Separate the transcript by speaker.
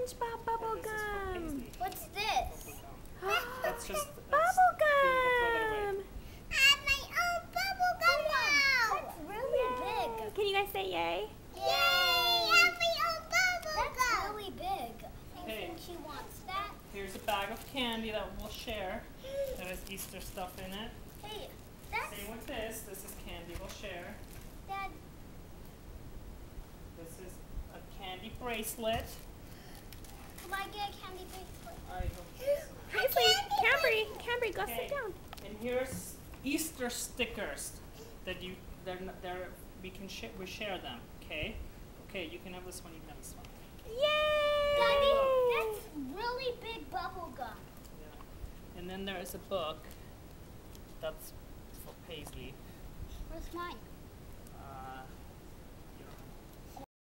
Speaker 1: SpongeBob bubble gum.
Speaker 2: What's this?
Speaker 1: That's
Speaker 3: just
Speaker 1: bubble
Speaker 3: gum.
Speaker 1: gum.
Speaker 2: I have my own bubble gum now. That's really big.
Speaker 1: Can you guys say yay?
Speaker 2: Yay! I have my own bubble gum. That's really big. I
Speaker 3: Okay.
Speaker 2: think she wants that.
Speaker 3: Here's a bag of candy that we'll share. That has Easter stuff in it.
Speaker 2: Hey, that's
Speaker 3: Same with this. This is candy we'll share.
Speaker 2: Dad.
Speaker 3: This is a candy bracelet.
Speaker 2: Can I get a candy bracelet?
Speaker 3: I hope.
Speaker 1: Paisley, Cambry, go
Speaker 3: Okay.
Speaker 1: sit down.
Speaker 3: And here's Easter stickers that we share them. Okay. Okay, you can have this one. You can have this one.
Speaker 1: Yay!
Speaker 2: Daddy, that's really big bubble gum.
Speaker 3: Yeah. And then there is a book that's for Paisley.
Speaker 2: Where's mine?